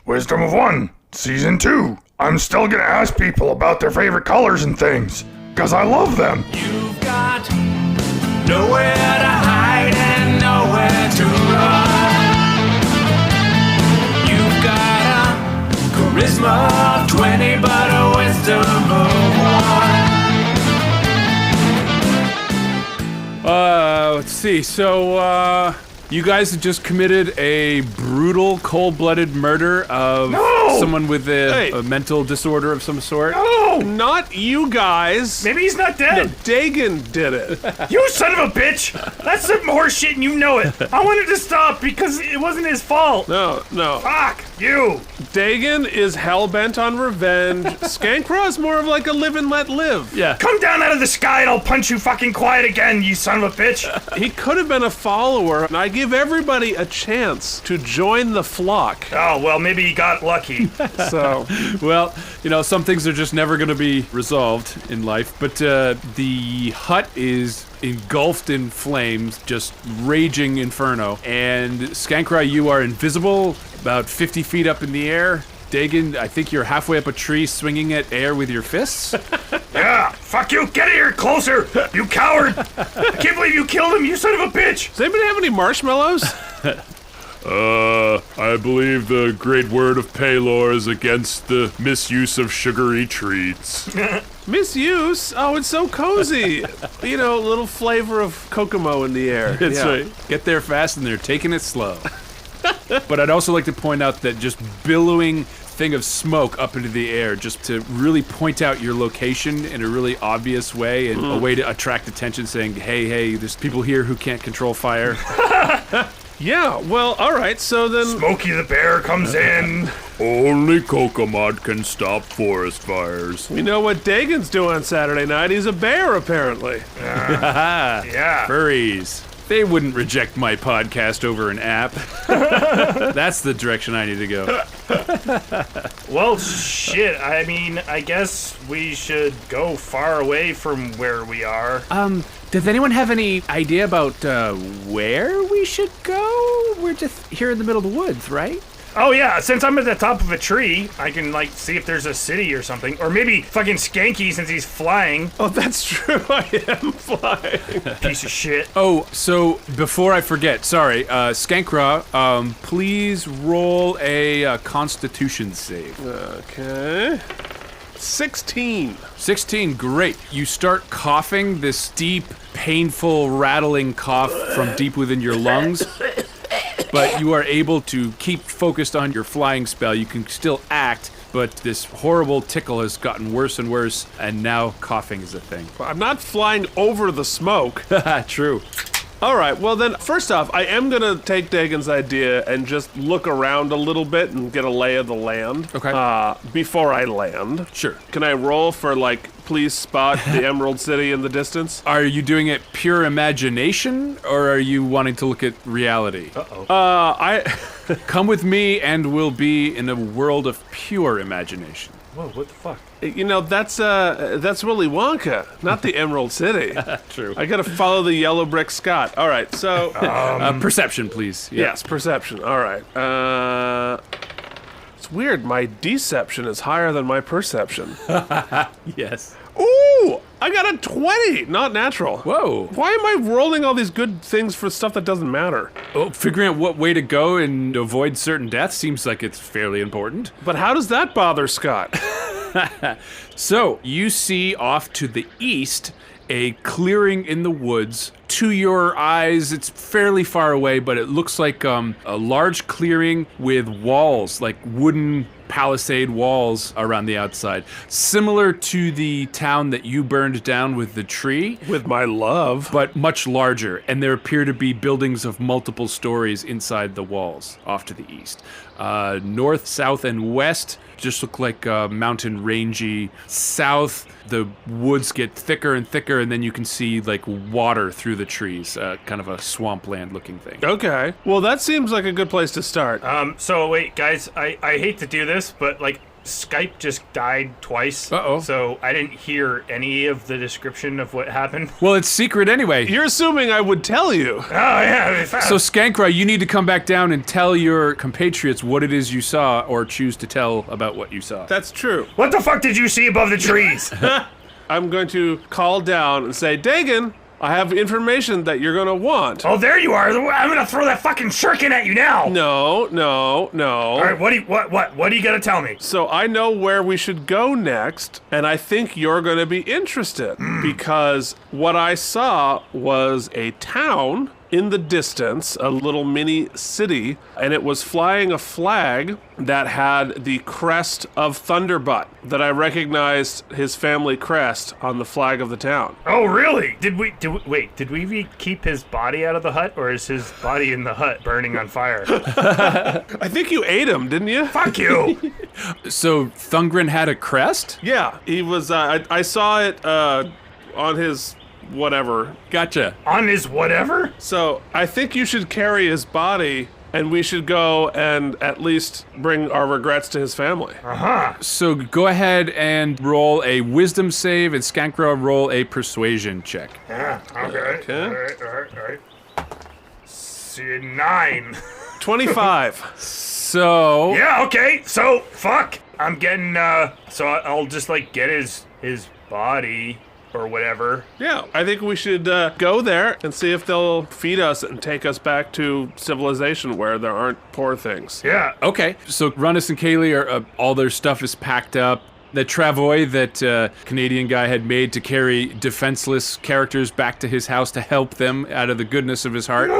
Wisdom of One, Season 2. I'm still gonna ask people about their favorite colors and things, because I love them. You've got nowhere to hide and nowhere to run. You've got a charisma of 20, but a wisdom of 1. Let's see. So, you guys have just committed a brutal, cold-blooded murder of someone with a mental disorder of some sort. No, not you guys. Maybe he's not dead. No, Dagon did it. You son of a bitch! That's some horse shit and you know it. I wanted to stop because it wasn't his fault. No. Fuck you. Dagon is hell-bent on revenge. Skankraw's more of like a live and let live. Yeah. Come down out of the sky and I'll punch you fucking quiet again, you son of a bitch. He could have been a follower, and I give everybody a chance to join the flock. Oh, well, maybe he got lucky. So, Well, some things are just never going to be resolved in life, but the hut is engulfed in flames, just raging inferno, and Skankra, you are invisible, about 50 feet up in the air. Dagon, I think you're halfway up a tree swinging at air with your fists. Yeah, fuck you, get here closer, you coward. I can't believe you killed him, you son of a bitch. does anybody have any marshmallows? I believe the great word of Paylor is against the misuse of sugary treats. Misuse? Oh, it's so cozy. A little flavor of Kokomo in the air. That's right. Get there fast and they're taking it slow. But I'd also like to point out that just billowing thing of smoke up into the air just to really point out your location in a really obvious way and a way to attract attention, saying, hey, there's people here who can't control fire. Yeah, well, all right, so then... Smokey the Bear comes in. Only Kokomod can stop forest fires. We know what Dagon's doing on Saturday night. He's a bear, apparently. Yeah. Furries. They wouldn't reject my podcast over an app. That's the direction I need to go. Well, shit, I mean, I guess we should go far away from where we are. Does anyone have any idea about where we should go? We're just here in the middle of the woods, right? Oh yeah, since I'm at the top of a tree, I can see if there's a city or something. Or maybe fucking Skanky since he's flying. Oh, that's true. I am flying. Piece of shit. Oh, so before I forget, sorry, Skankra, please roll a Constitution save. Okay. 16. 16, great. You start coughing, this deep, painful, rattling cough from deep within your lungs. But you are able to keep focused on your flying spell. You can still act, but this horrible tickle has gotten worse and worse, and now coughing is a thing. I'm not flying over the smoke. True. All right, well then, first off, I am going to take Dagon's idea and just look around a little bit and get a lay of the land. Okay. Before I land. Sure. Can I roll for, please spot the Emerald City in the distance? Are you doing it pure imagination, or are you wanting to look at reality? Come with me and we'll be in a world of pure imagination. Whoa, what the fuck? That's Willy Wonka, not the Emerald City. True. I gotta follow the yellow brick Scott. All right, so... Perception, please. Yeah. Yes, perception. All right. It's weird. My deception is higher than my perception. Yes. Ooh! I got a 20! Not natural. Whoa. Why am I rolling all these good things for stuff that doesn't matter? Oh, figuring out what way to go and avoid certain deaths seems like it's fairly important. But how does that bother Scott? So, you see off to the east a clearing in the woods. To your eyes, it's fairly far away, but it looks like a large clearing with walls, like wooden palisade walls around the outside. Similar to the town that you burned down with the tree. With my love. But much larger, and there appear to be buildings of multiple stories inside the walls off to the east. North, south, and west just look like mountain rangy. South, the woods get thicker and thicker, and then you can see water through the trees, kind of a swampland looking thing. Okay. Well, that seems like a good place to start. So wait, guys, I hate to do this, but Skype just died twice. Uh-oh. So I didn't hear any of the description of what happened. Well, it's secret anyway. You're assuming I would tell you. Oh, yeah. So, Skankra, you need to come back down and tell your compatriots what it is you saw or choose to tell about what you saw. That's true. What the fuck did you see above the trees? I'm going to call down and say, Dagon, I have information that you're going to want. Oh, there you are. I'm going to throw that fucking shuriken at you now. No. All right, what do you got to tell me? So I know where we should go next, and I think you're going to be interested because what I saw was a town in the distance, a little mini city, and it was flying a flag that had the crest of Thunderbutt that I recognized his family crest on the flag of the town. Oh, really? Did we keep his body out of the hut, or is his body in the hut burning on fire? I think you ate him, didn't you? Fuck you. So, Thungren had a crest? Yeah, he was, I saw it on his whatever. Gotcha. On his whatever? So I think you should carry his body, and we should go and at least bring our regrets to his family. So, go ahead and roll a wisdom save, and Skankra roll a persuasion check. Yeah, okay. All right. See, 9. 25. So... Yeah, okay. So, fuck. I'm getting, so I'll just, like, get his body or whatever. Yeah, I think we should go there and see if they'll feed us and take us back to civilization where there aren't poor things. Yeah. Okay, so Runnis and Kaylee are all their stuff is packed up. The travois that Canadian guy had made to carry defenseless characters back to his house to help them out of the goodness of his heart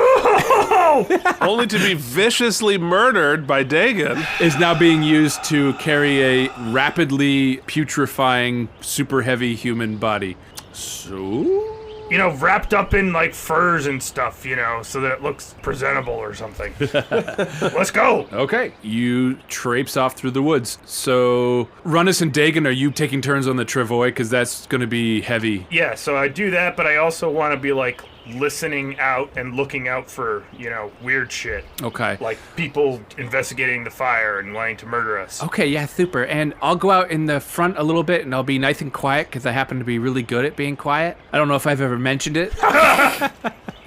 Only to be viciously murdered by Dagon. is now being used to carry a rapidly putrefying, super heavy human body. So... You know, wrapped up in, like, furs and stuff, you know, so that it looks presentable or something. Let's go. Okay, you traipse off through the woods. So, Runnis and Dagon, are you taking turns on the travois? Because that's going to be heavy. Yeah, so I do that, but I also want to be, like, listening out and looking out for, you know, weird shit. Okay. Like people investigating the fire and wanting to murder us. Okay, yeah, super. And I'll go out in the front a little bit, and I'll be nice and quiet, because I happen to be really good at being quiet. I don't know if I've ever mentioned it.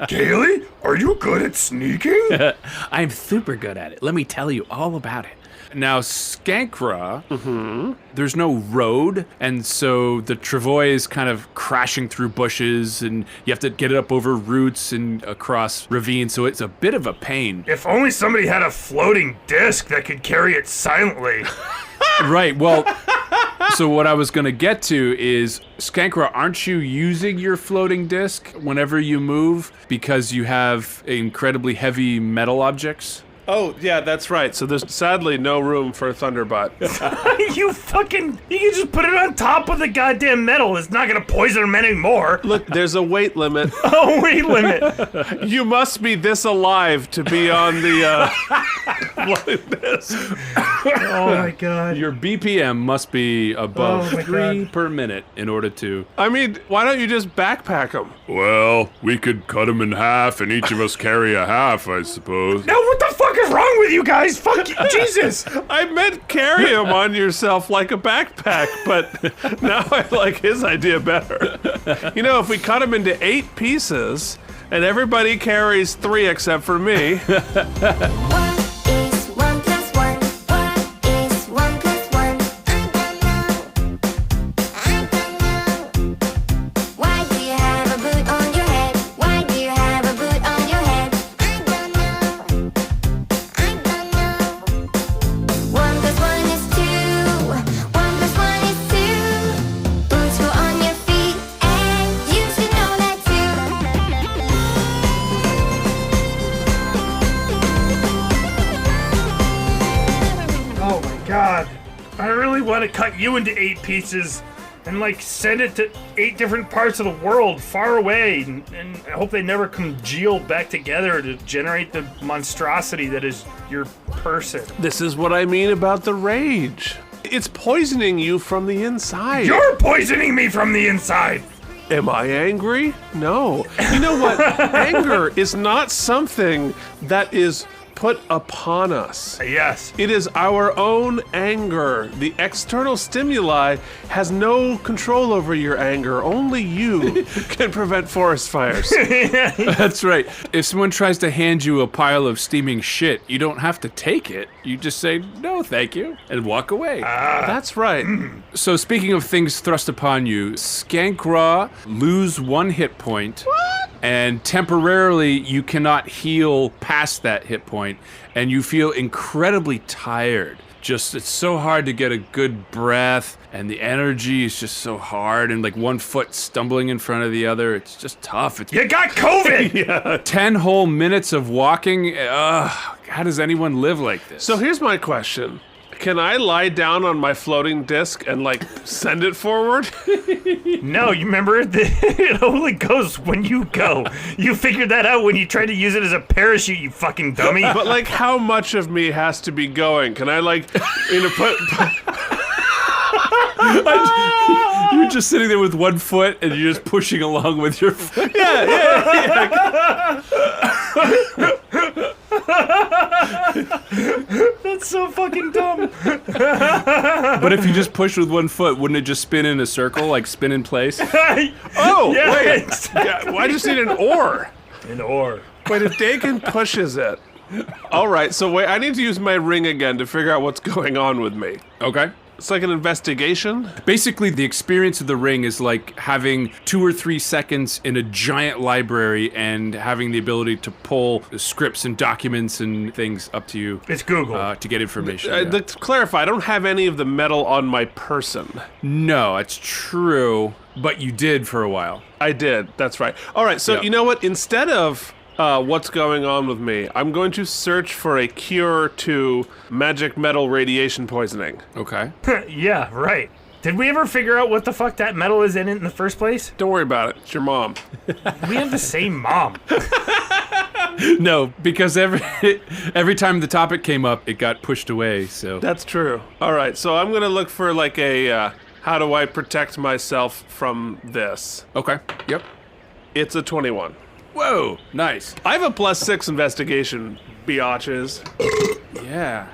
Kaylee, are you good at sneaking? I'm super good at it. Let me tell you all about it. Now, Skankra, there's no road, and so the travois is kind of crashing through bushes, and you have to get it up over roots and across ravines, so it's a bit of a pain. If only somebody had a floating disc that could carry it silently. Right, well, so what I was going to get to is, Skankra, aren't you using your floating disc whenever you move because you have incredibly heavy metal objects? Oh, yeah, that's right. So there's sadly no room for Thunderbutt. You can just put it on top of the goddamn metal. It's not gonna poison them anymore. Look, there's a weight limit. Oh, weight limit. You must be this alive to be on the this. Oh my god. Your BPM must be above Oh my 3 God. per minute in order to... I mean, why don't you just backpack them? Well, we could cut them in half and each of us carry a half, I suppose. Now what the fuck is wrong with you guys? Fuck you, Jesus. I meant carry them on yourself like a backpack, but now I like his idea better. You know, if we cut them into 8 pieces and everybody carries 3 except for me. What is 1 plus 1? What is 1 plus 1? I don't know. Why do you have a boot on your head? Why do you have a boot on your head? I don't know. I don't know. 1 plus 1 is 2. 1 plus 1 is 2. Boots go on your feet, and you should know that Oh my god. I really want to cut you into 8 pieces and like send it to 8 different parts of the world far away, and I hope they never congeal back together to generate the monstrosity that is your person. This is what I mean about the rage. It's poisoning you from the inside. You're poisoning me from the inside. Am I angry? No. You know what? Anger is not something that is put upon us. Yes. It is our own anger. The external stimuli has no control over your anger. Only you can prevent forest fires. That's right. If someone tries to hand you a pile of steaming shit, you don't have to take it. You just say, no, thank you, and walk away. That's right. So speaking of things thrust upon you, Skankraw lose 1 hit point. And temporarily you cannot heal past that hit point, and you feel incredibly tired. Just, it's so hard to get a good breath, and the energy is just so hard, and like one foot stumbling in front of the other. It's just tough. It's You got COVID! 10 whole minutes of walking. How does anyone live like this? So here's my question. Can I lie down on my floating disc and, like, send it forward? No, you remember it only goes when you go. You figured that out when you tried to use it as a parachute, you fucking dummy. But, like, how much of me has to be going? Can I, like, put... You're just sitting there with 1 foot, and you're just pushing along with your foot. That's so fucking dumb. But if you just push with 1 foot, wouldn't it just spin in a circle, like spin in place? Oh, Yeah, wait. exactly. Yeah, well, I just need an oar. An oar. Wait, if Dakin pushes it. All right, so wait, I need to use my ring again to figure out what's going on with me. Okay. It's like an investigation. Basically, the experience of the ring is like having 2 or 3 seconds in a giant library and having the ability to pull scripts and documents and things up to you It's Google. to get information. Yeah. To clarify, I don't have any of the metal on my person. No, it's true, but you did for a while. I did, that's right. All right, so Yeah. you know what? Instead of what's going on with me, I'm going to search for a cure to magic metal radiation poisoning. Okay. Yeah, right. Did we ever figure out what the fuck that metal is in it in the first place? Don't worry about it. It's your mom. We have the same mom. No, because every time the topic came up, it got pushed away, so... That's true. All right, so I'm going to look for like a how do I protect myself from this? Okay, yep. It's a 21. Whoa, nice. I have a +6 investigation, biatches. Yeah.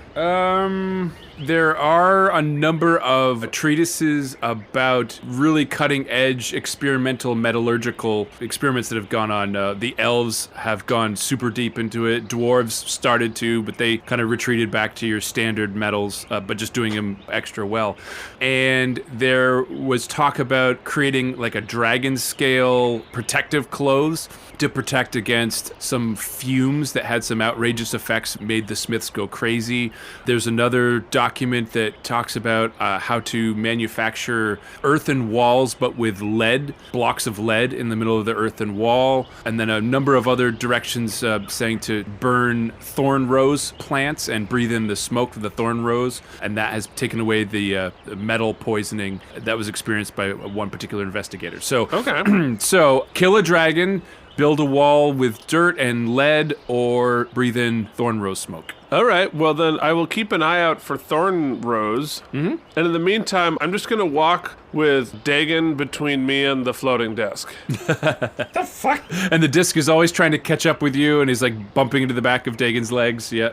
There are a number of treatises about really cutting-edge experimental metallurgical experiments that have gone on. The elves have gone super deep into it. Dwarves started to, but they kind of retreated back to your standard metals, but just doing them extra well. And there was talk about creating like a dragon-scale protective clothes to protect against some fumes that had some outrageous effects, made the smiths go crazy. There's another document that talks about how to manufacture earthen walls, but with lead, blocks of lead in the middle of the earthen wall. And then a number of other directions saying to burn thorn rose plants and breathe in the smoke of the thorn rose. And that has taken away the metal poisoning that was experienced by one particular investigator. So, Okay. so kill a dragon, build a wall with dirt and lead, or breathe in thorn rose smoke. All right, well then I will keep an eye out for thorn rose. Mm-hmm. And in the meantime, I'm just going to walk with Dagon between me and the floating disc. The fuck? And the disc is always trying to catch up with you, and he's like bumping into the back of Dagon's legs. Yeah.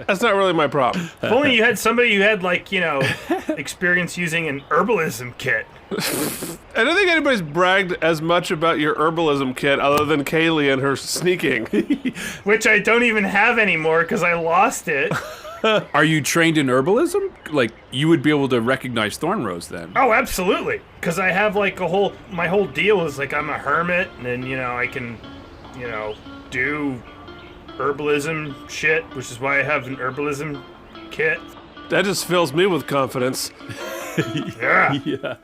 That's not really my problem. If only you had somebody who had, like, you know, experience using an herbalism kit. I don't think anybody's bragged as much about your herbalism kit other than Kaylee and her sneaking. Which I don't even have anymore because I lost it. Are you trained in herbalism? Like, you would be able to recognize thorn rose then. Oh, absolutely. Because I have, like, my whole deal is, like, I'm a hermit, and then, you know, I can, you know, do herbalism shit, which is why I have an herbalism kit. That just fills me with confidence. Yeah. Yeah.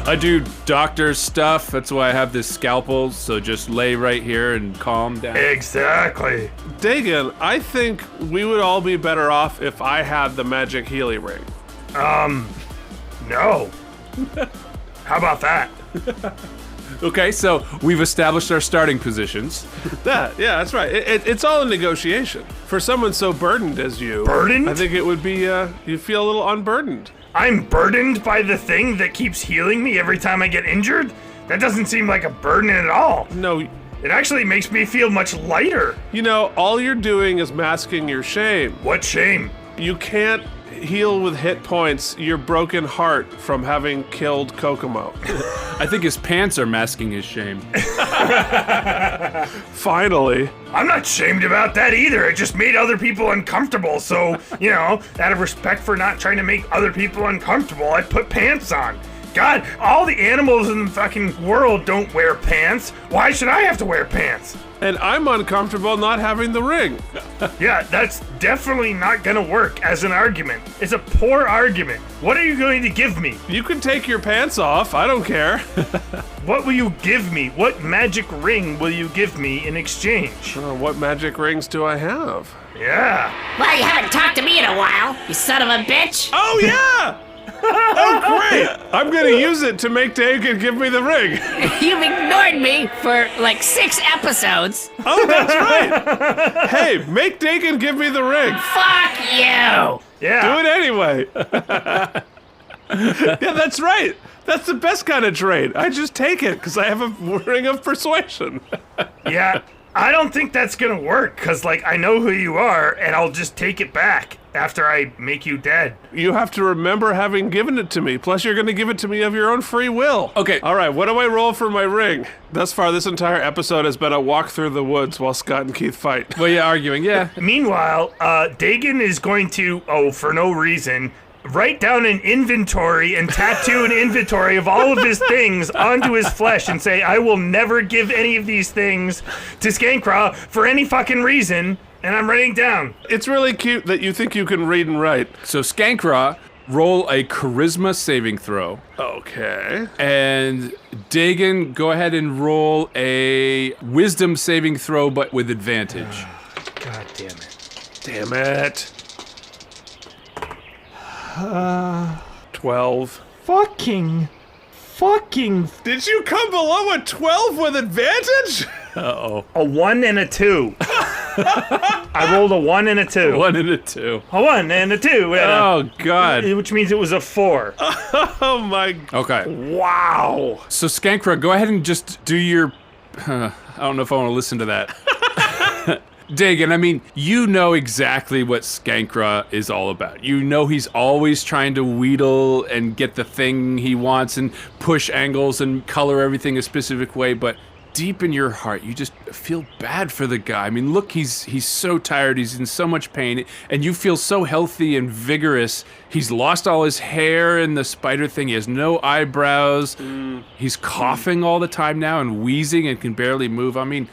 I do doctor stuff. That's why I have this scalpel. So just lay right here and calm down. Exactly. Dagan, I think we would all be better off if I had the magic healing ring. No. How about that? Okay, so we've established our starting positions. Yeah, that's right. It's all a negotiation. For someone so burdened as you, Burdened? I think it would be, you feel a little unburdened. I'm burdened by the thing that keeps healing me every time I get injured? That doesn't seem like a burden at all. No, It actually makes me feel much lighter. you know, all you're doing is masking your shame. What shame. You can't heal with hit points your broken heart from having killed Kokomo. I think his pants are masking his shame. Finally. I'm not shamed about that either. It just made other people uncomfortable. So, out of respect for not trying to make other people uncomfortable, I put pants on. God, all the animals in the fucking world don't wear pants. Why should I have to wear pants? And I'm uncomfortable not having the ring. Yeah, that's definitely not gonna work as an argument. It's a poor argument. What are you going to give me? You can take your pants off. I don't care. What will you give me? What magic ring will you give me in exchange? What magic rings do I have? Yeah. Well, you haven't talked to me in a while, you son of a bitch. Oh, yeah! Oh, great! I'm gonna use it to make Dagan give me the ring. You've ignored me for like 6 episodes. Oh, that's right. Hey, make Dagan give me the ring. Fuck you! Yeah. Do it anyway. Yeah, that's right. That's the best kind of trade. I just take it because I have a ring of persuasion. Yeah. I don't think that's gonna work, cause I know who you are, and I'll just take it back after I make you dead. You have to remember having given it to me. Plus, you're going to give it to me of your own free will. Okay. All right, what do I roll for my ring? Thus far, this entire episode has been a walk through the woods while Scott and Keith fight. Well, yeah, arguing, yeah. Meanwhile, Dagan is going to, for no reason, write down an inventory and tattoo an inventory of all of his things onto his flesh and say, I will never give any of these things to Skankra for any fucking reason. And I'm writing down. It's really cute that you think you can read and write. So Skankra, roll a charisma saving throw. Okay. And Dagan, go ahead and roll a wisdom saving throw, but with advantage. God damn it. Damn it. 12. Fucking. Did you come below a 12 with advantage? Uh-oh. A 1 and a 2. I rolled a 1 and a 2. 1 and a 2. A 1 and a 2. And Oh, God. which means it was a 4. Oh my. Okay. Wow. So Skankra, go ahead and just do your... I don't know if I want to listen to that. Dagan, I mean, you know exactly what Skankra is all about. You know he's always trying to wheedle and get the thing he wants and push angles and color everything a specific way, but deep in your heart, you just feel bad for the guy. I mean, look, he's so tired, he's in so much pain, and you feel so healthy and vigorous. He's lost all his hair in the spider thing, he has no eyebrows, he's coughing all the time now and wheezing and can barely move. I mean,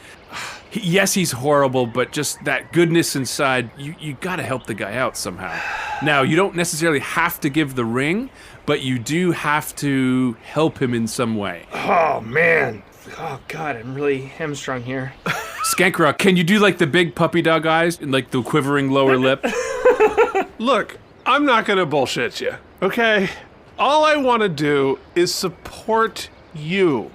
yes, he's horrible, but just that goodness inside, you gotta help the guy out somehow. Now, you don't necessarily have to give the ring, but you do have to help him in some way. Oh, man. Oh, God, I'm really hamstrung here. Skankra, can you do like the big puppy dog eyes and like the quivering lower lip? Look, I'm not gonna bullshit you, okay? All I want to do is support you.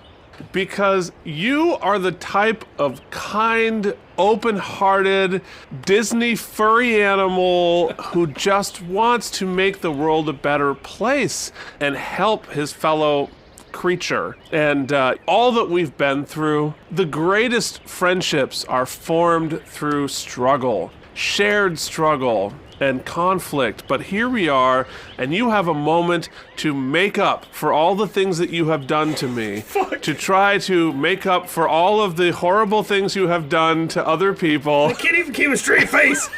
Because you are the type of kind, open-hearted, Disney furry animal who just wants to make the world a better place and help his fellow creature. And all that we've been through, the greatest friendships are formed through struggle, shared struggle, and conflict. But here we are, and you have a moment to make up for all the things that you have done to me. To try to make up for all of the horrible things you have done to other people. I can't even keep a straight face.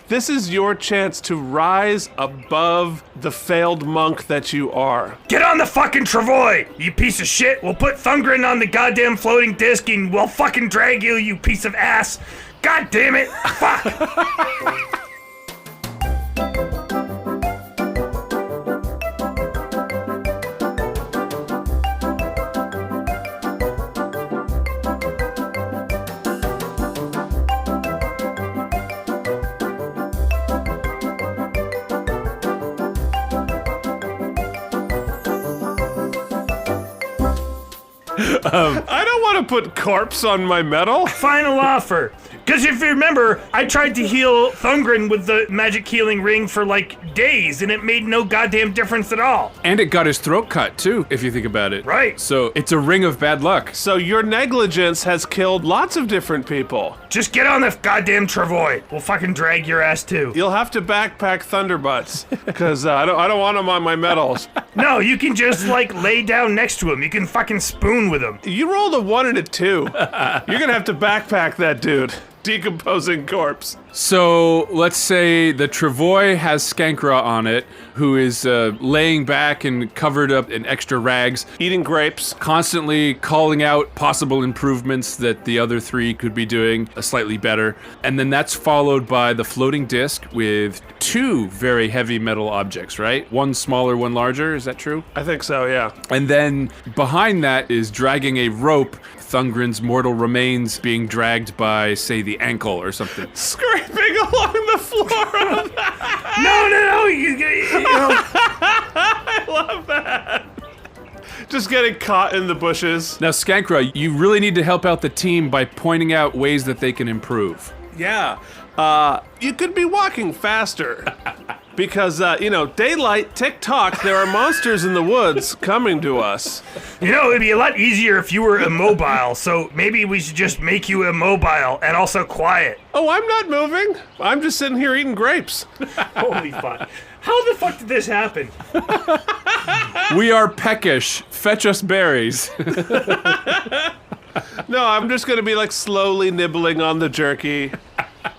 This is your chance to rise above the failed monk that you are. Get on the fucking travoy, you piece of shit. We'll put Thungren on the goddamn floating disc and we'll fucking drag you, you piece of ass. God damn it. Fuck. I don't want to put corpse on my medal. Final offer. Because if you remember, I tried to heal Thungren with the magic healing ring for like days, and it made no goddamn difference at all. And it got his throat cut, too, if you think about it. Right. So it's a ring of bad luck. So your negligence has killed lots of different people. Just get on the goddamn travois. We'll fucking drag your ass too. You'll have to backpack Thunderbutts, because I don't want them on my medals. No, you can just like lay down next to him. You can fucking spoon with him. You rolled a 1 and a 2. You're gonna have to backpack that dude. Decomposing corpse. So let's say the travois has Skankra on it, who is laying back and covered up in extra rags, Eating grapes. constantly calling out possible improvements that the other three could be doing slightly better. And then that's followed by the floating disc with 2 very heavy metal objects, right? One smaller, one larger, is that true? I think so, yeah. And then behind that is dragging a rope, Thungren's mortal remains being dragged by, say, the ankle or something. Scraping along the floor of No, you know. I love that. Just getting caught in the bushes. Now, Skankra, you really need to help out the team by pointing out ways that they can improve. Yeah. You could be walking faster. Because, daylight, tick-tock, there are monsters in the woods coming to us. You know, it'd be a lot easier if you were immobile, so maybe we should just make you immobile and also quiet. Oh, I'm not moving. I'm just sitting here eating grapes. Holy fuck. How the fuck did this happen? We are peckish. Fetch us berries. No, I'm just going to be, slowly nibbling on the jerky.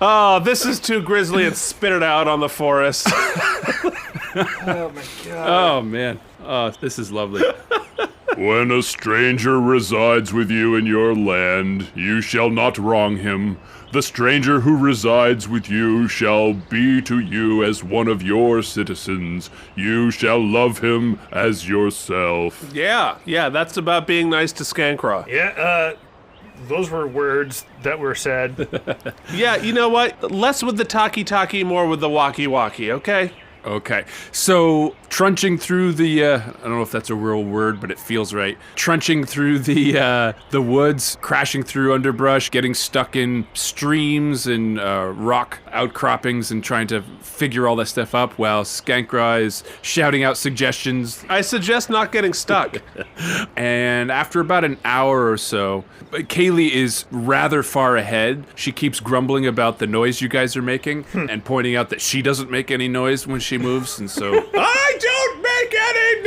Oh, this is too grisly, and spit it out on the forest. Oh my god. Oh, man. Oh, this is lovely. When a stranger resides with you in your land, you shall not wrong him. The stranger who resides with you shall be to you as one of your citizens. You shall love him as yourself. Yeah, that's about being nice to Skankra. Yeah, those were words that were said. Yeah, you know what? Less with the talkie-talkie, more with the walkie-walkie, okay? Okay, so trunching through the, I don't know if that's a real word, but it feels right. Trunching through the woods, crashing through underbrush, getting stuck in streams and rock outcroppings and trying to figure all that stuff up while Skankra is shouting out suggestions. I suggest not getting stuck. And after about an hour or so, Kaylee is rather far ahead. She keeps grumbling about the noise you guys are making and pointing out that she doesn't make any noise when she moves, and so I don't make any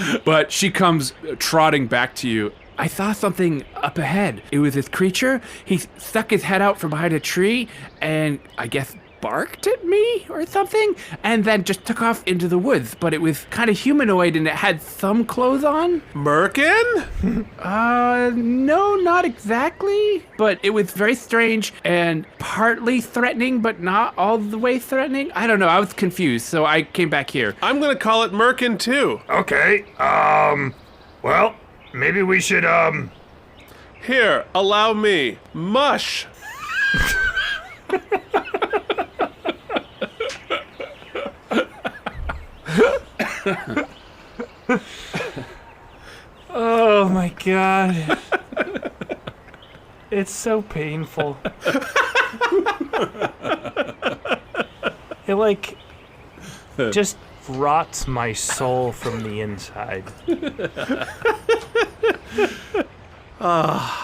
noise! but she comes trotting back to you. I saw something up ahead. It was this creature. He stuck his head out from behind a tree and I guess barked at me or something, and then just took off into the woods. But it was kind of humanoid and it had some clothes on. Merkin? No, not exactly. But it was very strange and partly threatening, but not all the way threatening. I don't know. I was confused, so I came back here. I'm gonna call it Merkin too. Okay, well, maybe we should, Here, allow me. Mush. Oh my god. It's so painful. It just rots my soul from the inside.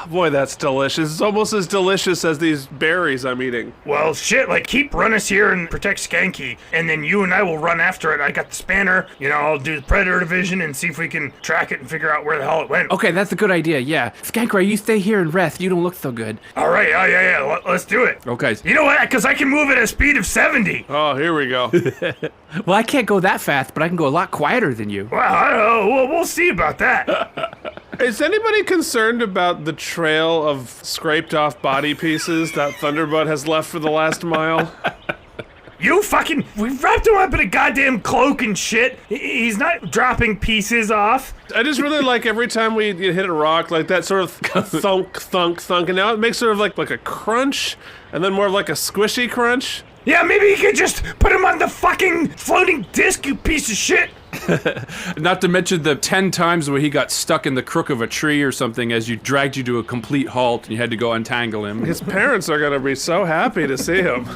Boy, that's delicious. It's almost as delicious as these berries I'm eating. Well, shit, keep Runus here and protect Skanky, and then you and I will run after it. I got the spanner, I'll do the predator division and see if we can track it and figure out where the hell it went. Okay, that's a good idea, yeah. Skankra, you stay here and rest. You don't look so good. All right, yeah, let's do it. Okay. You know what? Because I can move at a speed of 70. Oh, here we go. Well, I can't go that fast, but I can go a lot quieter than you. Well, I don't know. We'll see about that. Is anybody concerned about the trail of scraped off body pieces that Thunderbutt has left for the last mile? We wrapped him up in a goddamn cloak and shit. He's not dropping pieces off. I just really like every time we hit a rock, like that sort of thunk, thunk, thunk, and now it makes sort of like a crunch, and then more of like a squishy crunch. Yeah, maybe you could just put him on the fucking floating disc, you piece of shit. Not to mention the 10 times where he got stuck in the crook of a tree or something as you dragged you to a complete halt and you had to go untangle him. His parents are gonna be so happy to see him.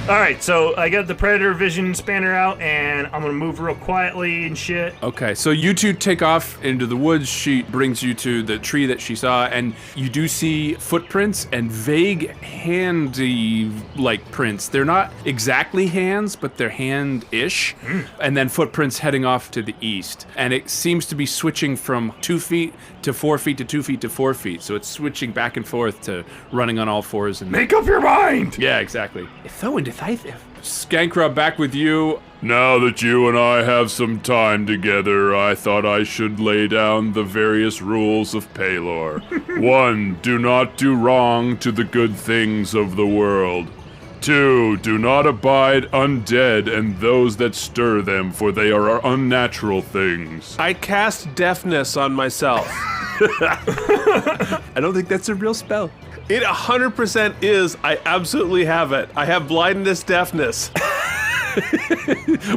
All right, so I got the predator vision spanner out, and I'm gonna move real quietly and shit. Okay, so you two take off into the woods. She brings you to the tree that she saw, and you do see footprints and vague handy-like prints. They're not exactly hands, but they're hand-ish. And then footprints heading off to the east. And it seems to be switching from 2 feet to 4 feet to 2 feet to 4 feet. So it's switching back and forth to running on all fours. And Make up your mind! yeah, exactly. Skankra, back with you. Now that you and I have some time together, I thought I should lay down the various rules of Paylor. 1. Do not do wrong to the good things of the world. 2. Do not abide undead and those that stir them, for they are unnatural things. I cast deafness on myself. I don't think that's a real spell. It 100% is. I absolutely have it. I have blindness, deafness.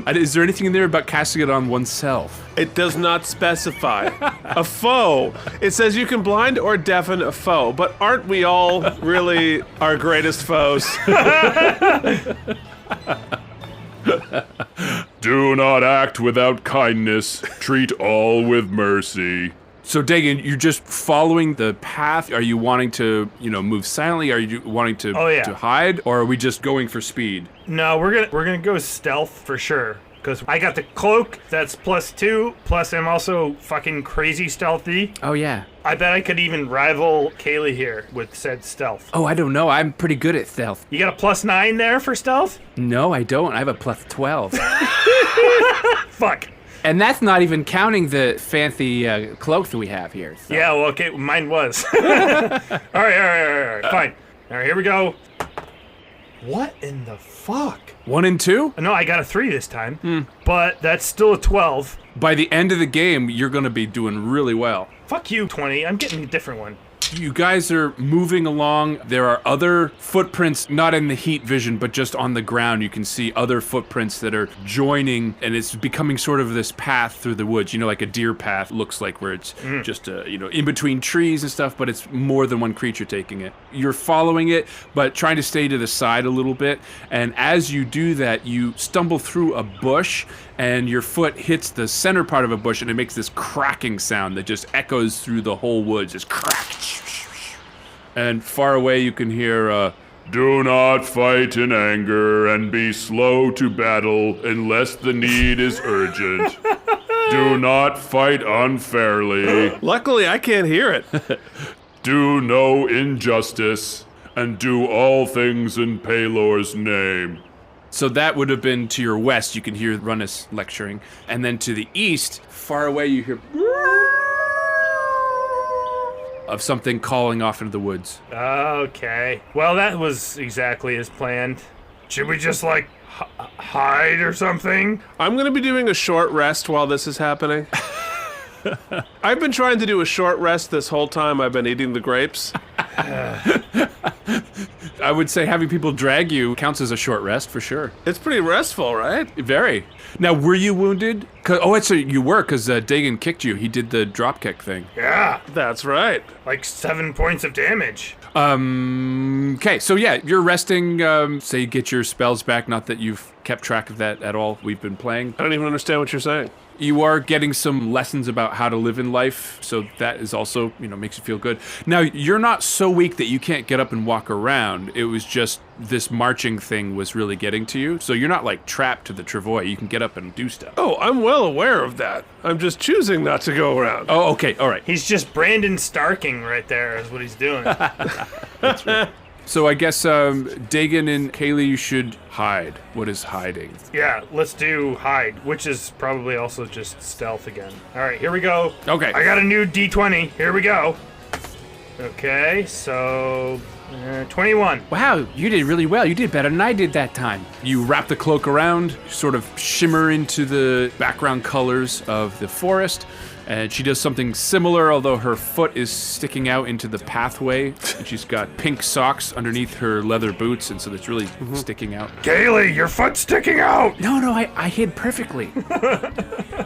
Is there anything in there about casting it on oneself? It does not specify. A foe. It says you can blind or deafen a foe, but aren't we all really our greatest foes? Do not act without kindness. Treat all with mercy. So, Dagan, you're just following the path. Are you wanting to, move silently? Are you wanting to, to hide? Or are we just going for speed? No, we're gonna go stealth for sure. Because I got the cloak, that's +2, plus I'm also fucking crazy stealthy. Oh, yeah. I bet I could even rival Kaylee here with said stealth. Oh, I don't know. I'm pretty good at stealth. You got a +9 there for stealth? No, I don't. I have a +12. Fuck. And that's not even counting the fancy cloak that we have here. So. Yeah, well, okay, mine was. All right, fine. All right, here we go. What in the fuck? 1 and 2? No, I got a 3 this time, but that's still a 12. By the end of the game, you're going to be doing really well. Fuck you, 20. I'm getting a different one. You guys are moving along. There are other footprints, not in the heat vision, but just on the ground. You can see other footprints that are joining, and it's becoming sort of this path through the woods. Like a deer path looks like, where it's just, in between trees and stuff, but it's more than one creature taking it. You're following it, but trying to stay to the side a little bit. And as you do that, you stumble through a bush, and your foot hits the center part of a bush, and it makes this cracking sound that just echoes through the whole woods. Just crack. And far away you can hear, Do not fight in anger and be slow to battle unless the need is urgent. Do not fight unfairly. Luckily, I can't hear it. Do no injustice and do all things in Paylor's name. So that would have been to your west. You can hear Runnis lecturing. And then to the east, far away, you hear of something calling off into the woods. Okay. Well, that was exactly as planned. Should we just, hide or something? I'm going to be doing a short rest while this is happening. I've been trying to do a short rest this whole time I've been eating the grapes. I would say having people drag you counts as a short rest for sure. It's pretty restful, right? Very. Now, were you wounded? You were, because Dagan kicked you. He did the drop kick thing. Yeah. That's right. 7 points of damage. Okay, so yeah, you're resting, say you get your spells back, not that you've kept track of that at all. We've been playing. I don't even understand what you're saying. You are getting some lessons about how to live in life, so that is also, makes you feel good. Now, you're not so weak that you can't get up and walk around. It was just this marching thing was really getting to you. So you're not, trapped to the travois. You can get up and do stuff. Oh, I'm well aware of that. I'm just choosing not to go around. Oh, okay, all right. He's just Brandon Starking right there is what he's doing. That's right. So I guess, Dagan and Kaylee, you should hide. What is hiding? Yeah, let's do hide, which is probably also just stealth again. All right, here we go. Okay. I got a new D20. Here we go. Okay, so 21. Wow, you did really well. You did better than I did that time. You wrap the cloak around, sort of shimmer into the background colors of the forest, and she does something similar, although her foot is sticking out into the pathway, and she's got pink socks underneath her leather boots, and so it's really sticking out. Kaylee, your foot's sticking out! No, I hid perfectly.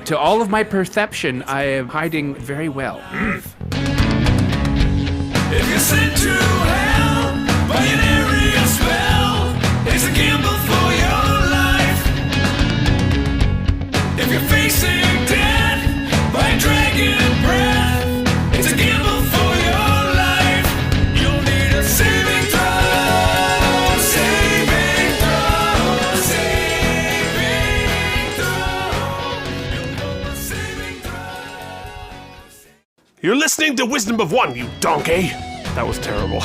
To all of my perception, I am hiding very well. If you're sent to hell by an area spell, it's a gamble for your life. If you're facing death by a dragon breath, it's a gamble for your life. You'll need a saving throw, saving throw, saving throw. You'll know a saving throw. You're listening to Wisdom of One, you donkey. That was terrible.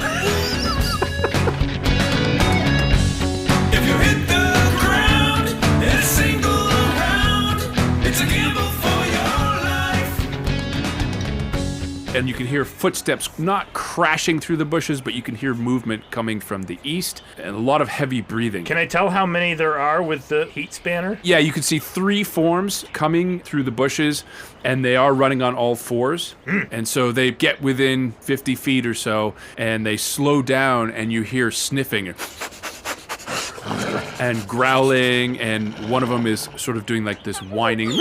If you hit the ground in a single round, it's a gamble for your life. And you can hear footsteps not crashing through the bushes, but you can hear movement coming from the east, and a lot of heavy breathing. Can I tell how many there are with the heat spanner? Yeah, you can see 3 forms coming through the bushes, and they are running on all 4s. And so they get within 50 feet or so, and they slow down, and you hear sniffing and growling, and one of them is sort of doing like this whining,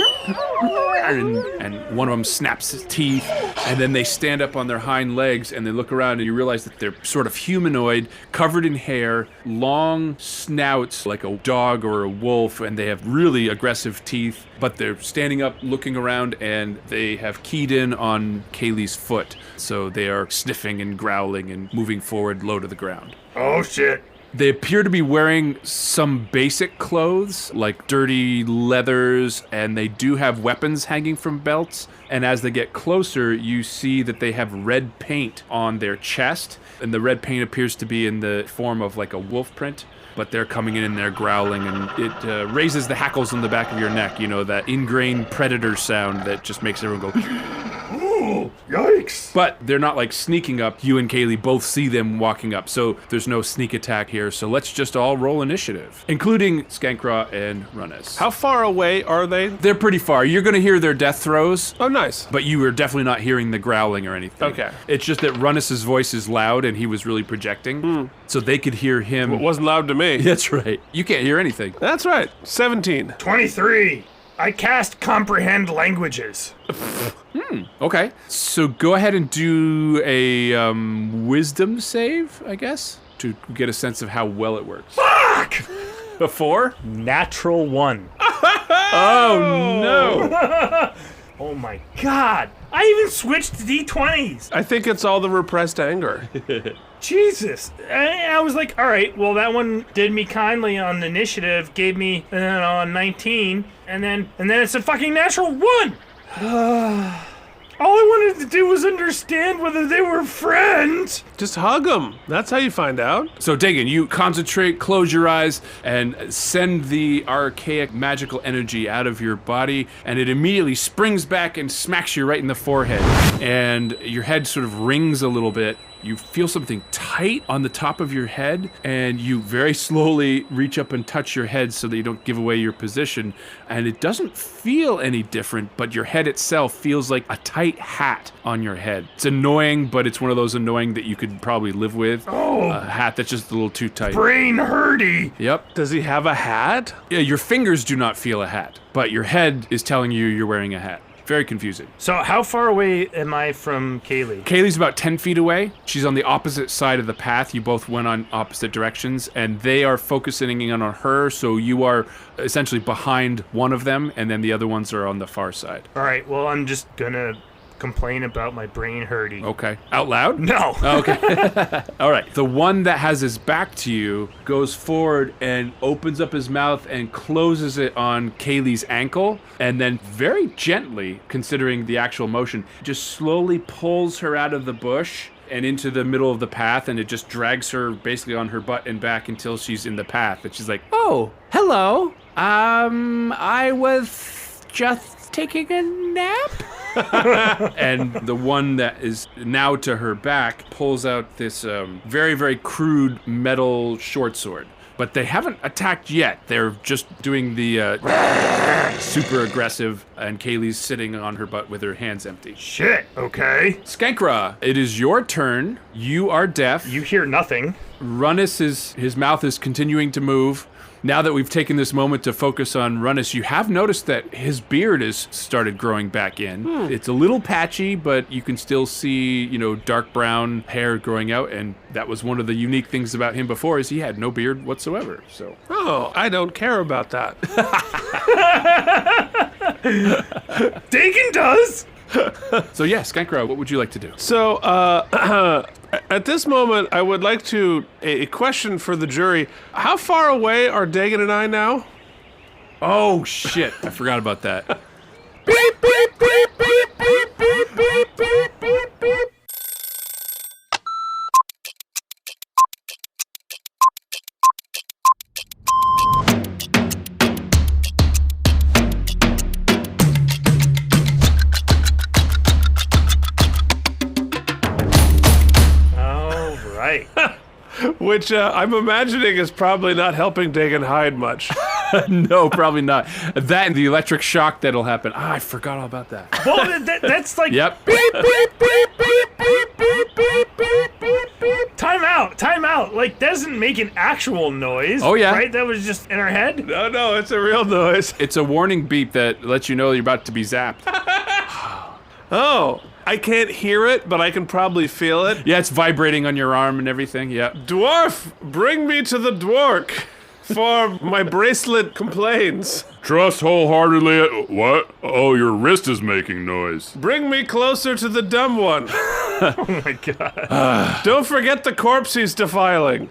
and one of them snaps his teeth, and then they stand up on their hind legs, and they look around, and you realize that they're sort of humanoid, covered in hair, long snouts like a dog or a wolf, and they have really aggressive teeth, but they're standing up, looking around, and they have keyed in on Kaylee's foot, so they are sniffing and growling and moving forward low to the ground. Oh shit. They appear to be wearing some basic clothes, like dirty leathers, and they do have weapons hanging from belts. And as they get closer, you see that they have red paint on their chest, and the red paint appears to be in the form of like a wolf print. But they're coming in and they're growling, and it raises the hackles on the back of your neck, you know, that ingrained predator sound that just makes everyone go... Ooh, yikes. But they're not like sneaking up. You and Kaylee both see them walking up, so there's no sneak attack here. So let's just all roll initiative, including Skankra and Runnes. How far away are they? They're pretty far. You're going to hear their death throws, Oh, nice. but you are definitely not hearing the growling or anything. Okay. It's just that Runnes' voice is loud, and he was really projecting, so they could hear him. It wasn't loud to me. That's right. You can't hear anything. That's right. 17. 23. I cast comprehend languages. Okay. So go ahead and do a wisdom save, I guess, to get a sense of how well it works. Fuck! A 4? Natural 1. Oh, no. Oh my god. I even switched to D20s. I think it's all the repressed anger. Jesus. I was like, all right, well, that one did me kindly on initiative, gave me 19, and then it's a fucking natural 1. All I wanted to do was understand whether they were friends. Just hug them. That's how you find out. So, Dagan, you concentrate, close your eyes, and send the archaic magical energy out of your body, and it immediately springs back and smacks you right in the forehead. And your head sort of rings a little bit. You feel something tight on the top of your head, and you very slowly reach up and touch your head so that you don't give away your position. And it doesn't feel any different, but your head itself feels like a tight hat on your head. It's annoying, but it's one of those annoying that you could probably live with. Oh. A hat that's just a little too tight. Brain hurty. Yep. Does he have a hat? Yeah, your fingers do not feel a hat, but your head is telling you you're wearing a hat. Very confusing. So how far away am I from Kaylee? Kaylee's about 10 feet away. She's on the opposite side of the path. You both went on opposite directions, and they are focusing in on her, so you are essentially behind one of them, and then the other ones are on the far side. All right, well, I'm just gonna complain about my brain hurting. Okay. Out loud? No. Okay. All right. The one that has his back to you goes forward and opens up his mouth and closes it on Kaylee's ankle, and then very gently, considering the actual motion, just slowly pulls her out of the bush and into the middle of the path, and it just drags her basically on her butt and back until she's in the path. And she's like, Oh, hello. I was just taking a nap. And the one that is now to her back pulls out this very, very crude metal short sword. But they haven't attacked yet. They're just doing the super aggressive, and Kaylee's sitting on her butt with her hands empty. Shit, okay. Skankra, it is your turn. You are deaf. You hear nothing. Runnis his mouth is continuing to move. Now that we've taken this moment to focus on Runnis, you have noticed that his beard has started growing back in. It's a little patchy, but you can still see, dark brown hair growing out, and that was one of the unique things about him before is he had no beard whatsoever. So, Oh, I don't care about that. Dagon does. so yeah, Skankra, what would you like to do? So, at this moment, I would like to a question for the jury. How far away are Dagon and I now? Oh shit, I forgot about that. Beep, beep, beep, beep, beep, beep, beep, beep, beep, beep. All right. Which I'm imagining is probably not helping Dagon hide much. No, probably not. That and the electric shock that'll happen. I forgot all about that. Well, that's like Yep. beep, beep, beep, beep, beep, beep, beep, beep, beep, beep. Time out. Like, doesn't make an actual noise. Oh, yeah. Right? That was just in our head. No, it's a real noise. It's a warning beep that lets you know you're about to be zapped. Oh, I can't hear it, but I can probably feel it. Yeah, it's vibrating on your arm and everything. Yeah. Dwarf, bring me to the dwark, for my bracelet complains. Trust wholeheartedly. What? Oh, your wrist is making noise. Bring me closer to the dumb one. Oh my god. Don't forget the corpse he's defiling.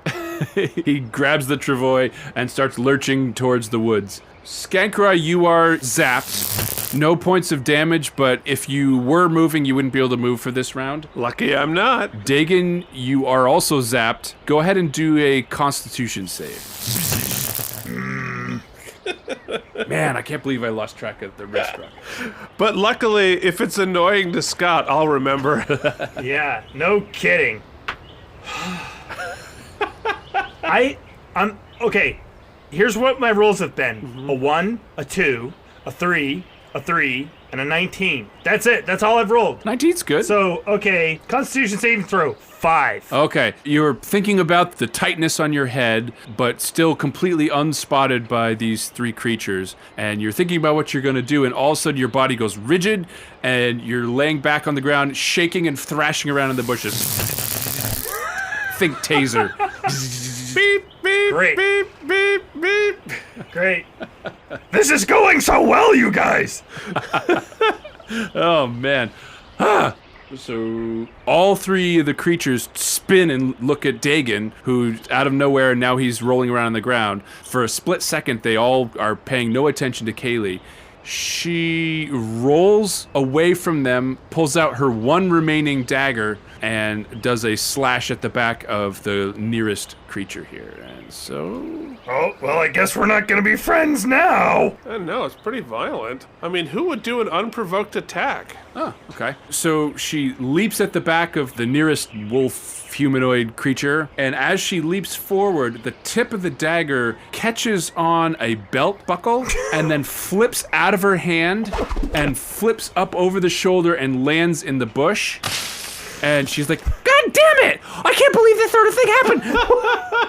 He grabs the travois and starts lurching towards the woods. Skankra, you are zapped. No points of damage, but if you were moving, you wouldn't be able to move for this round. Lucky I'm not. Dagon, you are also zapped. Go ahead and do a Constitution save. Man, I can't believe I lost track of the restaurant. But luckily, if it's annoying to Scott, I'll remember. Yeah, no kidding. I'm okay. Here's what my rolls have been: a 1, a 2, a 3, a 3, and a 19. That's it. That's all I've rolled. 19's good. So, okay, Constitution saving throw 5. Okay, you're thinking about the tightness on your head, but still completely unspotted by these three creatures. And you're thinking about what you're going to do, and all of a sudden your body goes rigid, and you're laying back on the ground, shaking and thrashing around in the bushes. Think taser. Beep, beep, Great. beep, beep, beep. Great. This is going so well, you guys. Oh, man. So all three of the creatures spin and look at Dagon, who's out of nowhere, and now he's rolling around on the ground. For a split second, they all are paying no attention to Kaylee. She rolls away from them, pulls out her one remaining dagger, and does a slash at the back of the nearest creature here. And so... Oh, well, I guess we're not gonna be friends now. No, it's pretty violent. I mean, who would do an unprovoked attack? Oh, okay. So she leaps at the back of the nearest wolf humanoid creature, and as she leaps forward, the tip of the dagger catches on a belt buckle and then flips out of her hand and flips up over the shoulder and lands in the bush. And she's like, God damn it! I can't believe this sort of thing happened!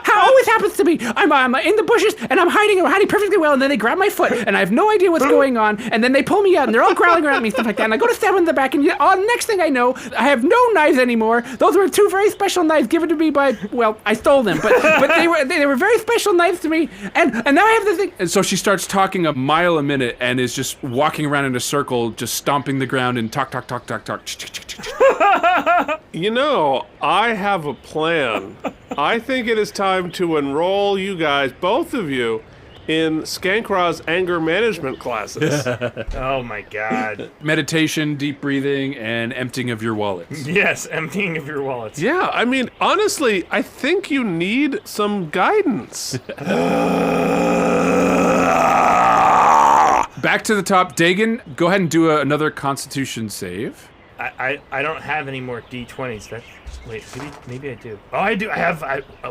How always happens to me! I'm in the bushes, and I'm hiding perfectly well, and then they grab my foot, and I have no idea what's going on, and then they pull me out, and they're all growling around me, stuff like that, and I go to stab them in the back, and next thing I know, I have no knives anymore. Those were two very special knives given to me by, well, I stole them, but they were very special knives to me, and now I have the thing. And so she starts talking a mile a minute, and is just walking around in a circle, just stomping the ground, and talk. You know, I have a plan. I think it is time to enroll you guys, both of you, in Skankra's anger management classes. Oh my god. Meditation, deep breathing, and emptying of your wallets. Yes, emptying of your wallets. Yeah, I mean, honestly, I think you need some guidance. Back to the top. Dagon, go ahead and do another Constitution save. I don't have any more D20s. Wait, maybe I do. Oh, I do. I have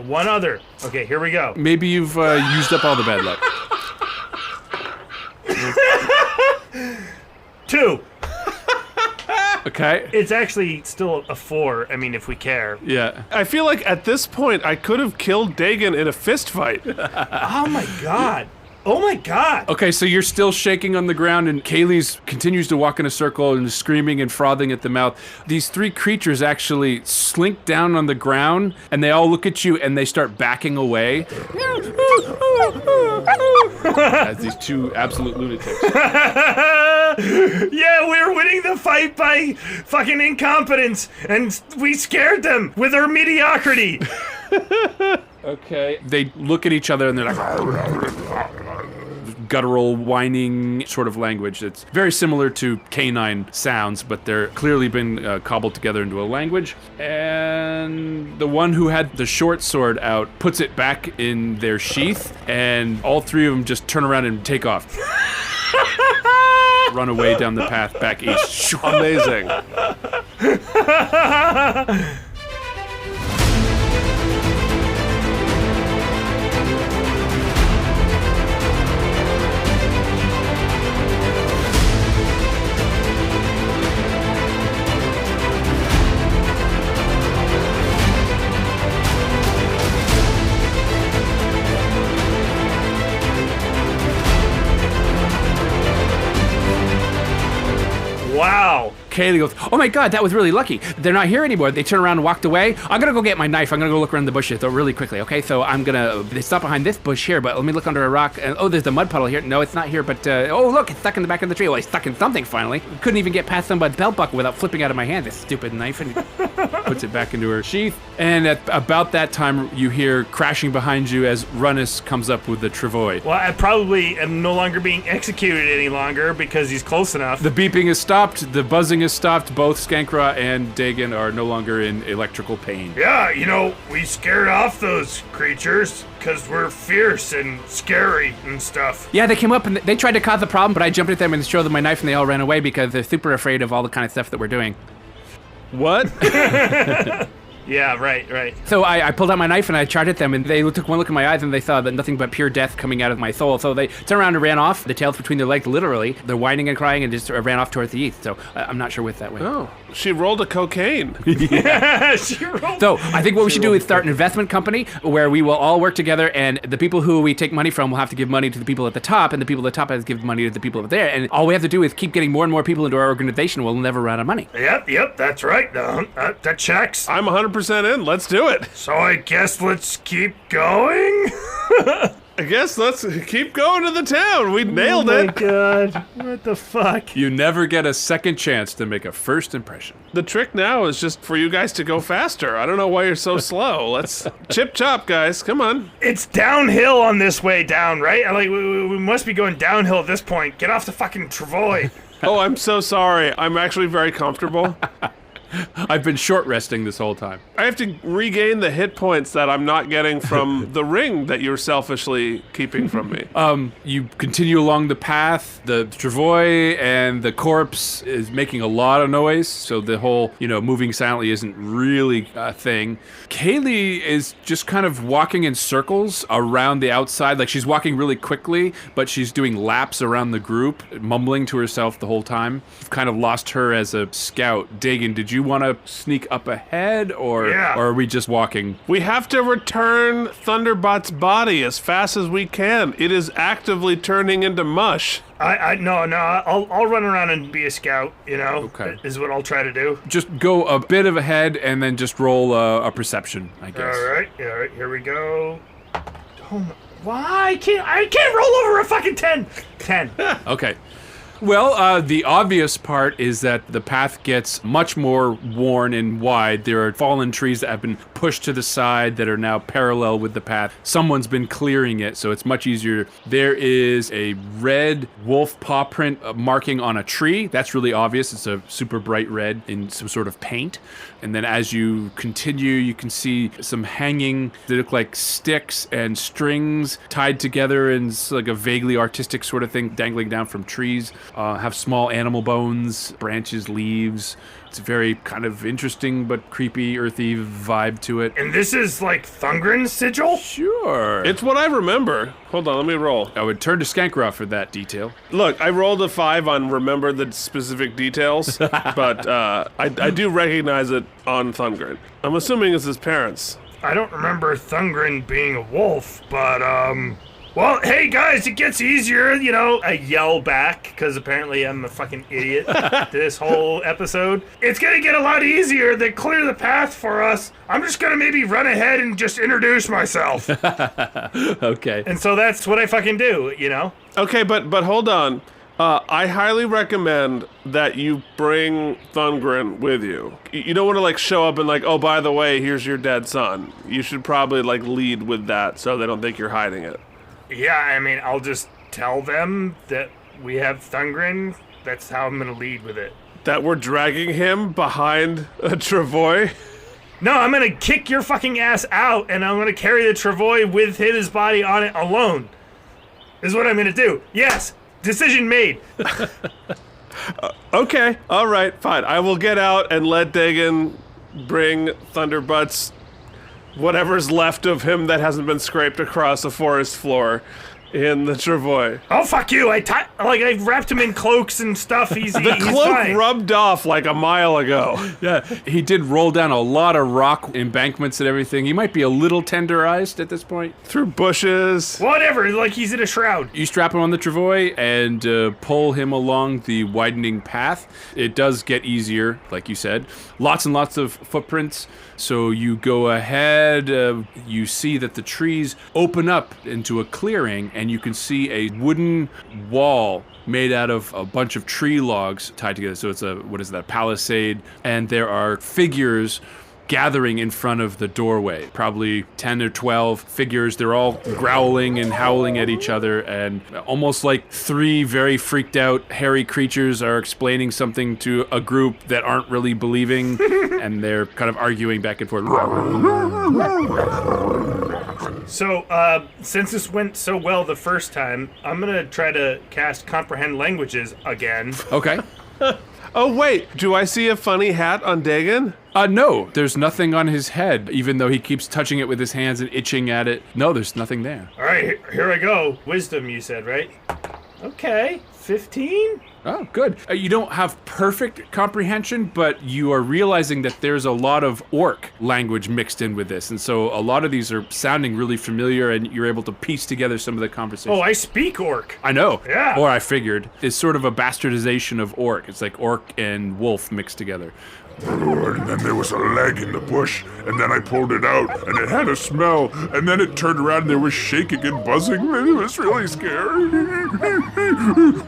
one other. Okay, here we go. Maybe you've used up all the bad luck. 2. Okay. It's actually still a 4. I mean, if we care. Yeah. I feel like at this point I could have killed Dagon in a fist fight. Oh my god. Oh my god. Okay, so you're still shaking on the ground, and Kaylee's continues to walk in a circle and screaming and frothing at the mouth. These 3 creatures actually slink down on the ground, and they all look at you, and they start backing away. As these 2 absolute lunatics. Yeah, we're winning the fight by fucking incompetence, and we scared them with our mediocrity. Okay. They look at each other, and they're like... guttural, whining sort of language that's very similar to canine sounds, but they're clearly been cobbled together into a language. And the one who had the short sword out puts it back in their sheath, and all 3 of them just turn around and take off. Run away down the path back east. Amazing. Wow. Kaylee goes, oh my god, that was really lucky. They're not here anymore. They turned around and walked away. I'm gonna go get my knife. I'm gonna go look around the bushes though really quickly, okay? So they stop behind this bush here, but let me look under a rock. And oh, there's the mud puddle here. No, it's not here, but oh look, it's stuck in the back of the tree. Well, it's stuck in something finally. Couldn't even get past somebody's belt buckle without flipping out of my hand, this stupid knife. And Puts it back into her sheath. And at about that time, you hear crashing behind you as Runnus comes up with the Travois. Well, I probably am no longer being executed any longer because he's close enough. The beeping is stopped. The buzzing is stopped. Both Skankra and Dagon are no longer in electrical pain. Yeah, you know, we scared off those creatures because we're fierce and scary and stuff. yeah, they came up and they tried to cause a problem, but I jumped at them and showed them my knife and they all ran away because they're super afraid of all the kind of stuff that we're doing. What? Yeah, right. So I pulled out my knife and I charged at them, and they took one look in my eyes and they saw that nothing but pure death coming out of my soul. So they turned around and ran off, the tails between their legs, literally. They're whining and crying and just ran off towards the east. So I'm not sure what that went. Oh, she rolled a cocaine. She rolled. So I think what we should do is start an investment company where we will all work together, and the people who we take money from will have to give money to the people at the top, and the people at the top have to give money to the people over there. And all we have to do is keep getting more and more people into our organization. We'll never run out of money. Yep, that's right. That checks. I'm 100% in. Let's do it. So I guess let's keep going? I guess let's keep going to the town. We nailed Oh it. my god, what the fuck? You never get a second chance to make a first impression. The trick now is just for you guys to go faster. I don't know why you're so slow. Let's chip chop, guys. Come on. It's downhill on this way down, right? Like, we must be going downhill at this point. Get off the fucking Travois. Oh, I'm so sorry. I'm actually very comfortable. I've been short resting this whole time. I have to regain the hit points that I'm not getting from the ring that you're selfishly keeping from me. You continue along the path. The Travois and the corpse is making a lot of noise, so the whole, moving silently isn't really a thing. Kaylee is just kind of walking in circles around the outside. Like, she's walking really quickly, but she's doing laps around the group, mumbling to herself the whole time. You've kind of lost her as a scout. Dagon, did you want to sneak up ahead, or are we just walking? We have to return Thunderbot's body as fast as we can. It is actively turning into mush. No, I'll run around and be a scout, Okay. is what I'll try to do. Just go a bit of ahead and then just roll a perception, I guess. All right, here we go. Oh my, why? I can't roll over a fucking 10. 10. Okay. Well, the obvious part is that the path gets much more worn and wide. There are fallen trees that have been pushed to the side that are now parallel with the path. Someone's been clearing it, so it's much easier. There is a red wolf paw print marking on a tree. That's really obvious. It's a super bright red in some sort of paint. And then as you continue, you can see some hanging, they look like sticks and strings tied together in like a vaguely artistic sort of thing dangling down from trees. Have small animal bones, branches, leaves. It's a very kind of interesting but creepy, earthy vibe to it. And this is like Thungren's sigil? Sure. It's what I remember. Hold on, let me roll. I would turn to Skankroff for that detail. Look, I rolled a 5 on remember the specific details, but I do recognize it on Thungren. I'm assuming it's his parents. I don't remember Thungren being a wolf, but, well, hey guys, it gets easier, you know. I yell back, because apparently I'm a fucking idiot this whole episode. It's gonna get a lot easier. They clear the path for us. I'm just gonna maybe run ahead and just introduce myself. Okay. And so that's what I fucking do, you know? Okay, but hold on. I highly recommend that you bring Thungren with you. You don't want to like show up and like, oh, by the way, here's your dead son. You should probably like lead with that so they don't think you're hiding it. Yeah, I mean, I'll just tell them that we have Thungren. That's how I'm gonna lead with it. That we're dragging him behind a travois? No, I'm gonna kick your fucking ass out, and I'm gonna carry the travois with his body on it alone. Is what I'm gonna do. Yes, decision made. Okay, all right, fine. I will get out and let Dagon bring Thunderbutt's whatever's left of him that hasn't been scraped across a forest floor in the travois. Oh, fuck you. I wrapped him in cloaks and stuff. He's The cloak fine. rubbed off like a mile ago. Yeah, he did roll down a lot of rock embankments and everything. He might be a little tenderized at this point. Through bushes. Whatever, like he's in a shroud. You strap him on the travois and pull him along the widening path. It does get easier, like you said. Lots and lots of footprints. So you go ahead, you see that the trees open up into a clearing, and you can see a wooden wall made out of a bunch of tree logs tied together. So it's a palisade, and there are figures gathering in front of the doorway. Probably 10 or 12 figures. They're all growling and howling at each other, and almost like 3 very freaked out hairy creatures are explaining something to a group that aren't really believing, and they're kind of arguing back and forth. So, since this went so well the first time, I'm gonna try to cast Comprehend Languages again. Okay. Oh, wait. Do I see a funny hat on Dagon? No, there's nothing on his head, even though he keeps touching it with his hands and itching at it. No, there's nothing there. All right, here I go. Wisdom, you said, right? Okay, 15? Oh, good. You don't have perfect comprehension, but you are realizing that there's a lot of orc language mixed in with this. And so a lot of these are sounding really familiar, and you're able to piece together some of the conversation. Oh, I speak Orc. I know. Yeah. Or I figured. It's sort of a bastardization of orc. It's like orc and wolf mixed together. And then there was a leg in the bush, and then I pulled it out, and it had a smell, and then it turned around and there was shaking and buzzing, and it was really scary.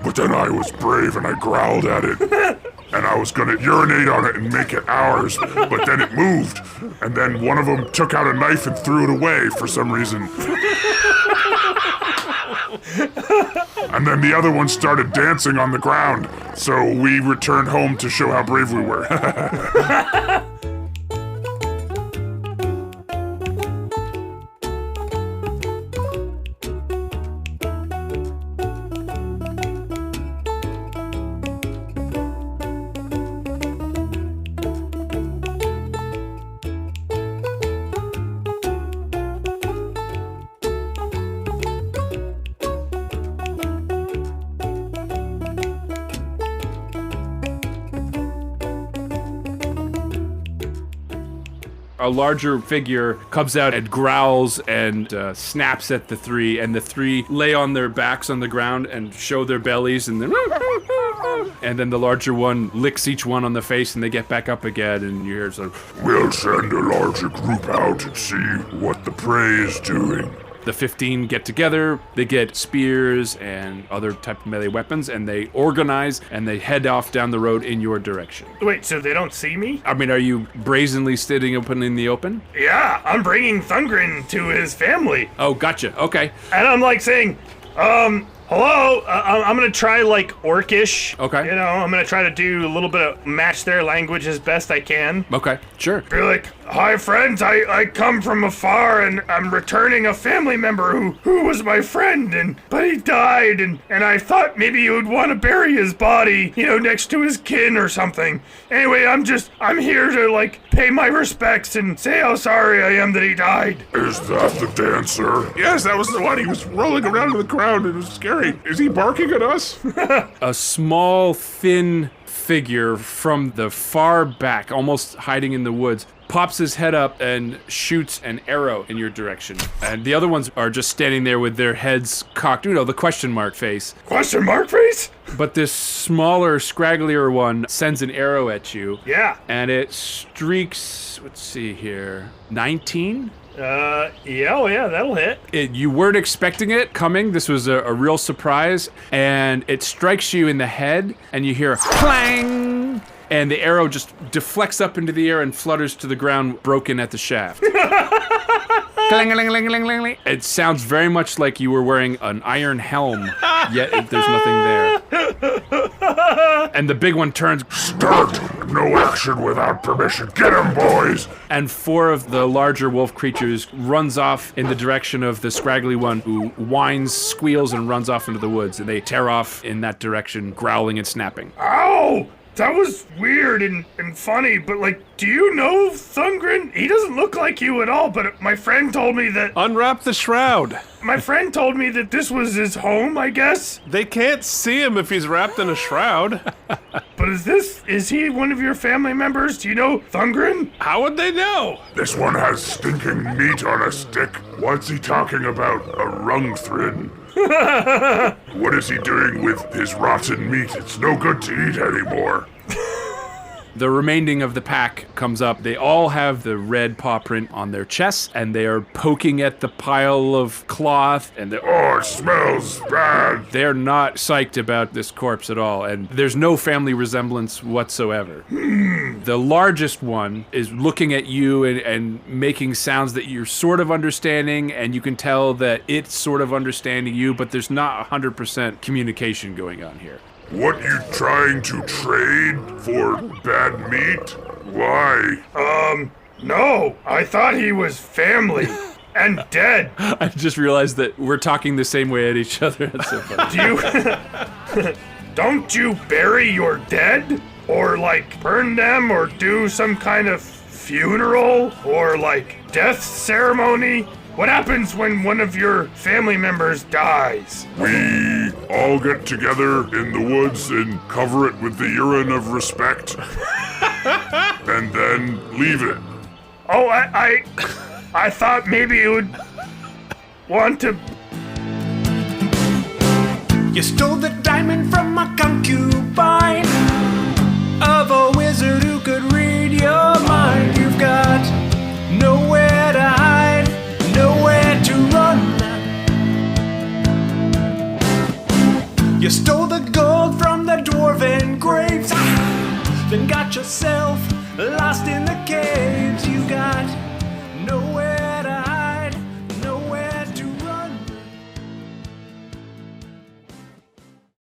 But then I was brave and I growled at it, and I was gonna urinate on it and make it ours, but then it moved, and then one of them took out a knife and threw it away for some reason. And then the other one started dancing on the ground, so we returned home to show how brave we were. A larger figure comes out and growls and snaps at the 3, and the 3 lay on their backs on the ground and show their bellies, and then the larger one licks each one on the face, and they get back up again, and you hear some, We'll send a larger group out and see what the prey is doing. The 15 get together, they get spears and other type of melee weapons, and they organize and they head off down the road in your direction. Wait, so they don't see me? I mean, are you brazenly sitting open in the open? Yeah, I'm bringing Thungren to his family. Oh, gotcha. Okay. And I'm like saying, hello, I'm gonna try like Orcish. Okay. You know, I'm gonna try to do a little bit of match their language as best I can. Okay, sure. Be like, hi friends, I come from afar and I'm returning a family member who was my friend but he died and I thought maybe you would want to bury his body, you know, next to his kin or something. Anyway, I'm here to like pay my respects and say how sorry I am that he died. Is that the dancer? Yes, that was the one. He was rolling around in the crowd. It was scary. Is he barking at us? A small, thin figure from the far back, almost hiding in the woods, pops his head up and shoots an arrow in your direction. And the other ones are just standing there with their heads cocked, you know, the question mark face. Question mark face? But this smaller, scragglier one sends an arrow at you. Yeah. And it streaks, let's see here, 19? Yeah, that'll hit. You weren't expecting it coming. This was a real surprise. And it strikes you in the head, and you hear a clang! And the arrow just deflects up into the air and flutters to the ground, broken at the shaft. Clang-a-ling-a-ling-a-ling-a-ling. It sounds very much like you were wearing an iron helm, yet there's nothing there. And the big one turns, Start! No action without permission. Get him, boys! and 4 of the larger wolf creatures runs off in the direction of the scraggly one, who whines, squeals, and runs off into the woods. And they tear off in that direction, growling and snapping. Ow! That was weird and funny, but like, do you know Thungren? He doesn't look like you at all, but my friend told me that... Unwrap the shroud. My friend told me that this was his home, I guess. They can't see him if he's wrapped in a shroud. But is he one of your family members? Do you know Thungren? How would they know? This one has stinking meat on a stick. What's he talking about? A rungthrin? What is he doing with his rotten meat? It's no good to eat anymore. The remaining of the pack comes up. They all have the red paw print on their chests, and they are poking at the pile of cloth, and Oh, it smells bad. they're not psyched about this corpse at all, and there's no family resemblance whatsoever. The largest one is looking at you and making sounds that you're sort of understanding, and you can tell that it's sort of understanding you, but there's not 100% communication going on here. What, you trying to trade for bad meat? Why? No, I thought he was family and dead. I just realized that we're talking the same way at each other. That's so funny. Do you... Don't you bury your dead? Or like burn them or do some kind of funeral? Or like death ceremony? What happens when one of your family members dies? We all get together in the woods and cover it with the urine of respect. And then leave it. Oh, I thought maybe you would want to... You stole the diamond from a concubine of a wizard who could